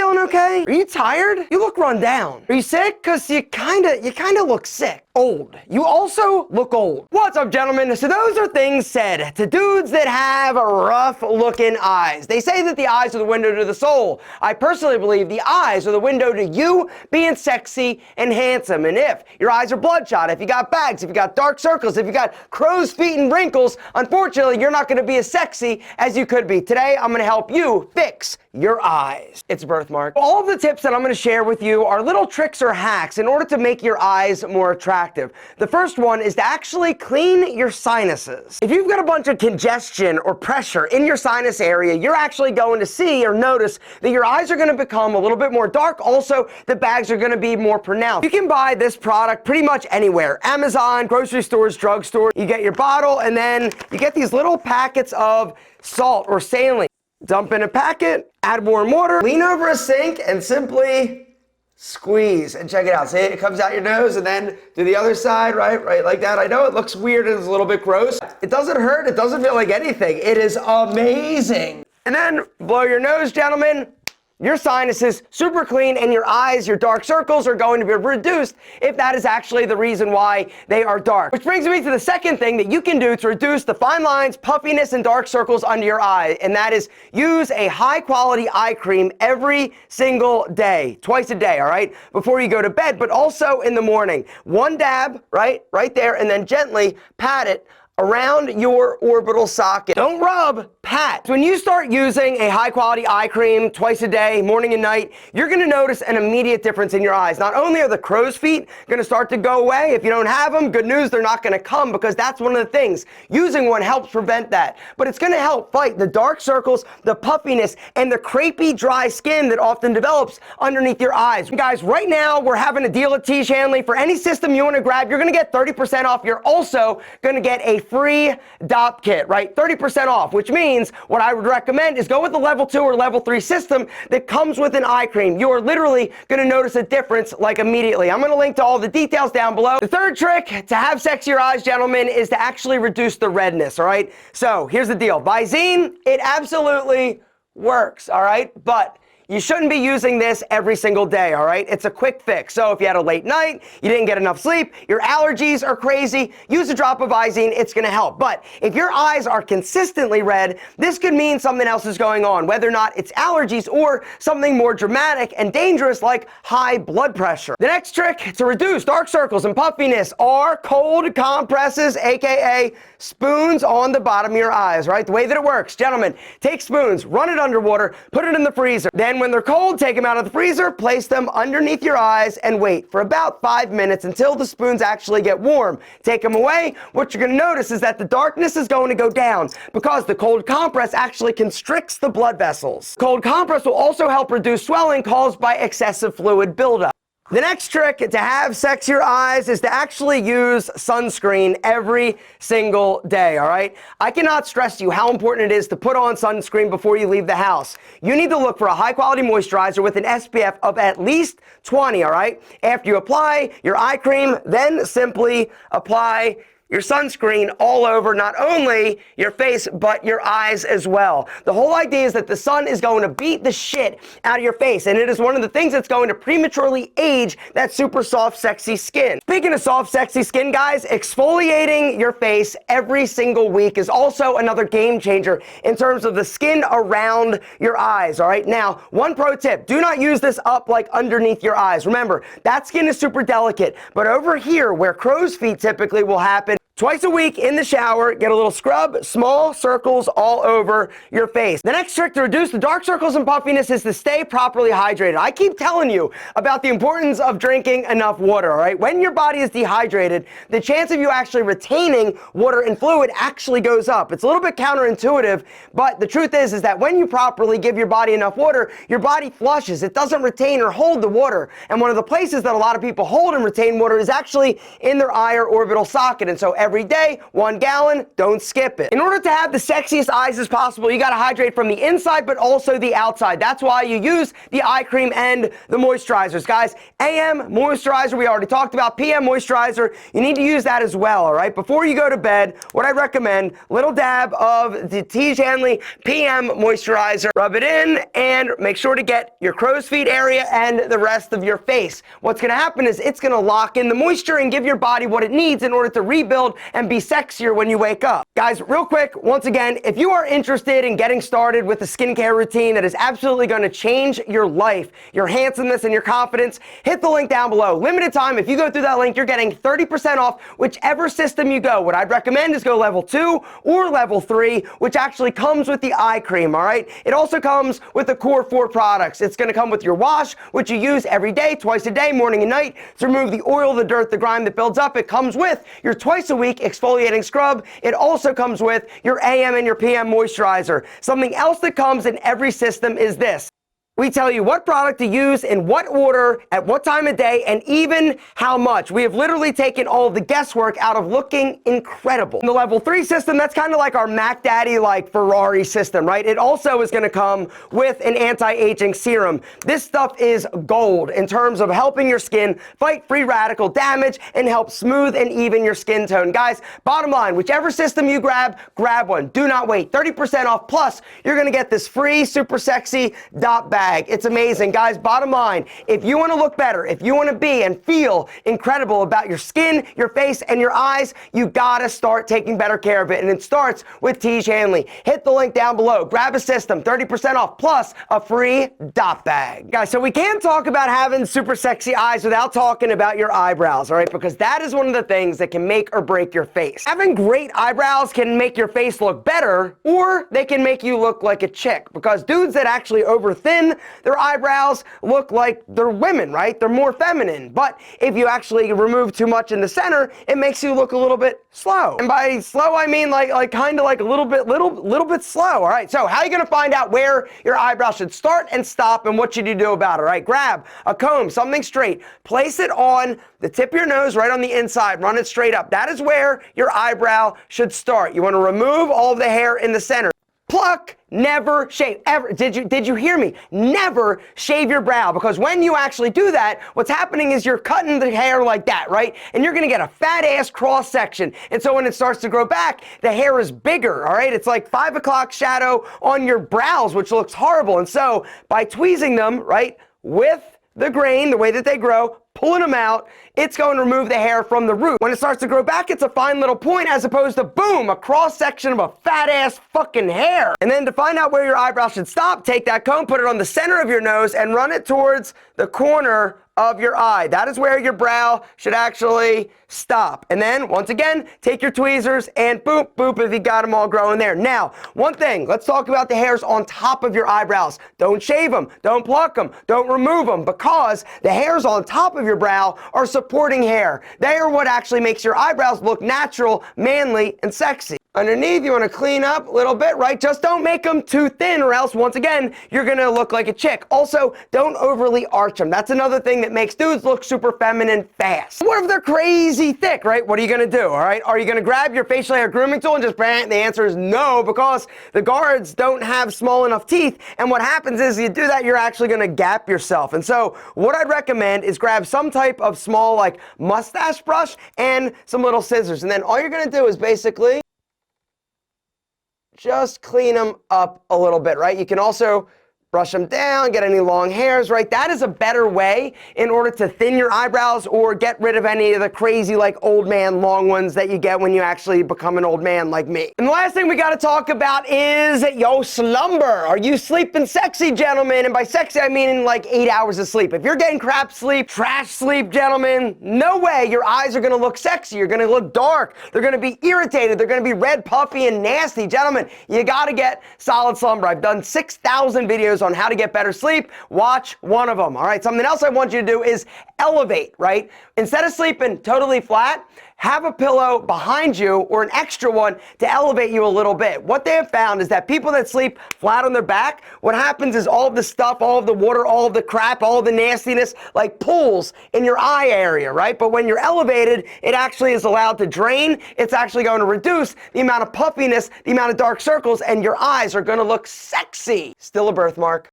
feeling okay? Are you tired? You look run down. Are you sick? Cause you kinda look sick. Old. You also look old. What's up, gentlemen? So those are things said to dudes that have rough looking eyes. They say that the eyes are the window to the soul. I personally believe the eyes are the window to you being sexy and handsome. And if your eyes are bloodshot, if you got bags, if you got dark circles, if you got crow's feet and wrinkles, unfortunately, you're not gonna be as sexy as you could be. Today, I'm gonna help you fix your eyes. It's a birthmark. All of the tips that I'm gonna share with you are little tricks or hacks in order to make your eyes more attractive. The first one is to actually clean your sinuses. If you've got a bunch of congestion or pressure in your sinus area, you're actually going to see or notice that your eyes are gonna become a little bit more dark. Also, the bags are gonna be more pronounced. You can buy this product pretty much anywhere. Amazon, grocery stores, drugstores. You get your bottle and then you get these little packets of salt or saline. Dump in a packet, add warm water, lean over a sink and simply squeeze, and check it out. See, it comes out your nose and then do the other side, right like that. I know it looks weird and it's a little bit gross. It doesn't hurt, it doesn't feel like anything. It is amazing. And then blow your nose, gentlemen. Your sinuses super clean and your eyes, your dark circles are going to be reduced if that is actually the reason why they are dark. Which brings me to the second thing that you can do to reduce the fine lines, puffiness, and dark circles under your eye, and that is use a high quality eye cream every single day, twice a day, all right, before you go to bed, but also in the morning. One dab, right there, and then gently pat it around your orbital socket. Don't rub, pat. When you start using a high quality eye cream twice a day, morning and night, you're gonna notice an immediate difference in your eyes. Not only are the crow's feet gonna start to go away, if you don't have them, good news, they're not gonna come, because that's one of the things. Using one helps prevent that. But it's gonna help fight the dark circles, the puffiness, and the crepey dry skin that often develops underneath your eyes. Guys, right now we're having a deal at Tiege Hanley. For any system you wanna grab, you're gonna get 30% off. You're also gonna get a free DOP kit, right? 30% off, which means what I would recommend is go with the level 2 or level 3 system that comes with an eye cream. You are literally gonna notice a difference like immediately. I'm gonna link to all the details down below. The third trick to have sexier eyes, gentlemen, is to actually reduce the redness, all right? So here's the deal. Visine, it absolutely works, all right? But you shouldn't be using this every single day, all right? It's a quick fix. So if you had a late night, you didn't get enough sleep, your allergies are crazy, use a drop of Visine, it's gonna help. But if your eyes are consistently red, this could mean something else is going on, whether or not it's allergies or something more dramatic and dangerous like high blood pressure. The next trick to reduce dark circles and puffiness are cold compresses, aka spoons on the bottom of your eyes, right? The way that it works, gentlemen, take spoons, run it underwater, put it in the freezer. Then when they're cold, take them out of the freezer, place them underneath your eyes, and wait for about 5 minutes until the spoons actually get warm. Take them away. What you're going to notice is that the darkness is going to go down because the cold compress actually constricts the blood vessels. Cold compress will also help reduce swelling caused by excessive fluid buildup. The next trick to have sexier eyes is to actually use sunscreen every single day, all right? I cannot stress to you how important it is to put on sunscreen before you leave the house. You need to look for a high-quality moisturizer with an SPF of at least 20, all right? After you apply your eye cream, then simply apply your sunscreen all over not only your face, but your eyes as well. The whole idea is that the sun is going to beat the shit out of your face, and it is one of the things that's going to prematurely age that super soft, sexy skin. Speaking of soft, sexy skin, guys, exfoliating your face every single week is also another game changer in terms of the skin around your eyes, all right? Now, one pro tip, do not use this up like underneath your eyes. Remember, that skin is super delicate, but over here, where crow's feet typically will happen, twice a week in the shower, get a little scrub, small circles all over your face. The next trick to reduce the dark circles and puffiness is to stay properly hydrated. I keep telling you about the importance of drinking enough water, all right? When your body is dehydrated, the chance of you actually retaining water and fluid actually goes up. It's a little bit counterintuitive, but the truth is that when you properly give your body enough water, your body flushes. It doesn't retain or hold the water. And one of the places that a lot of people hold and retain water is actually in their eye or orbital socket. And so every every day, 1 gallon, don't skip it. In order to have the sexiest eyes as possible, you gotta hydrate from the inside, but also the outside. That's why you use the eye cream and the moisturizers. Guys, AM moisturizer, we already talked about. PM moisturizer, you need to use that as well, all right? Before you go to bed, what I recommend, little dab of the Tiege Hanley PM moisturizer. Rub it in and make sure to get your crow's feet area and the rest of your face. What's gonna happen is it's gonna lock in the moisture and give your body what it needs in order to rebuild and be sexier when you wake up. Guys, real quick, once again, if you are interested in getting started with a skincare routine that is absolutely gonna change your life, your handsomeness and your confidence, hit the link down below. Limited time, if you go through that link, you're getting 30% off whichever system you go. What I'd recommend is go level 2 or level 3, which actually comes with the eye cream, all right? It also comes with the core 4 products. It's gonna come with your wash, which you use every day, twice a day, morning and night, to remove the oil, the dirt, the grime that builds up. It comes with your twice a week exfoliating scrub. It also comes with your AM and your PM moisturizer. Something else that comes in every system is this. We tell you what product to use, in what order, at what time of day, and even how much. We have literally taken all of the guesswork out of looking incredible. In the level 3 system, that's kind of like our Mac Daddy, like Ferrari system, right? It also is going to come with an anti-aging serum. This stuff is gold in terms of helping your skin fight free radical damage and help smooth and even your skin tone. Guys, bottom line, whichever system you grab one. Do not wait. 30% off, plus you're going to get this free super sexy dot bag. It's amazing. Guys, bottom line, if you want to look better, if you want to be and feel incredible about your skin, your face, and your eyes, you gotta start taking better care of it. And it starts with Tiege Hanley. Hit the link down below. Grab a system, 30% off, plus a free dot bag. Guys, so we can't talk about having super sexy eyes without talking about your eyebrows, all right? Because that is one of the things that can make or break your face. Having great eyebrows can make your face look better, or they can make you look like a chick. Because dudes that actually overthin their eyebrows look like they're women, right? They're more feminine. But if you actually remove too much in the center, it makes you look a little bit slow. And by slow, I mean like kind of like a little bit slow. All right, so how are you gonna find out where your eyebrow should start and stop, and what should you do about it? All right, grab a comb, something straight, place it on the tip of your nose, right on the inside, run it straight up. That is where your eyebrow should start. You wanna remove all of the hair in the center. Pluck, never shave, ever. Did you hear me? Never shave your brow, because when you actually do that, what's happening is you're cutting the hair like that, right? And you're gonna get a fat ass cross section. And so when it starts to grow back, the hair is bigger, all right? It's like 5 o'clock shadow on your brows, which looks horrible. And so by tweezing them, right, with the grain, the way that they grow, pulling them out, it's going to remove the hair from the root. When it starts to grow back, it's a fine little point, as opposed to, boom, a cross section of a fat ass fucking hair. And then to find out where your eyebrow should stop, take that comb, put it on the center of your nose, and run it towards the corner of your eye. That is where your brow should actually stop. And then, once again, take your tweezers and boop, boop, if you got them all growing there. Now, one thing, let's talk about the hairs on top of your eyebrows. Don't shave them, don't pluck them, don't remove them, because the hairs on top of your brow are supporting hair. They are what actually makes your eyebrows look natural, manly, and sexy. Underneath, you want to clean up a little bit, right? Just don't make them too thin, or else, once again, you're going to look like a chick. Also, don't overly arch them. That's another thing that makes dudes look super feminine fast. What if they're crazy thick, right? What are you going to do, all right? Are you going to grab your facial hair grooming tool and just bang? The answer is no, because the guards don't have small enough teeth. And what happens is, you do that, you're actually going to gap yourself. And so what I'd recommend is grab some type of small, like, mustache brush and some little scissors. And then all you're going to do is basically just clean them up a little bit, right? You can also brush them down, get any long hairs, right? That is a better way in order to thin your eyebrows or get rid of any of the crazy, like, old man long ones that you get when you actually become an old man like me. And the last thing we got to talk about is your slumber. Are you sleeping sexy, gentlemen? And by sexy, I mean like 8 hours of sleep. If you're getting crap sleep, trash sleep, gentlemen, no way your eyes are going to look sexy. You're going to look dark. They're going to be irritated. They're going to be red, puffy, and nasty. Gentlemen, you got to get solid slumber. I've done 6,000 videos on how to get better sleep. Watch one of them. All right, something else I want you to do is elevate, right? Instead of sleeping totally flat, have a pillow behind you or an extra one to elevate you a little bit. What they have found is that people that sleep flat on their back, what happens is all of the stuff, all of the water, all of the crap, all of the nastiness, like pools in your eye area, right? But when you're elevated, it actually is allowed to drain. It's actually going to reduce the amount of puffiness, the amount of dark circles, and your eyes are going to look sexy. Still a birthmark.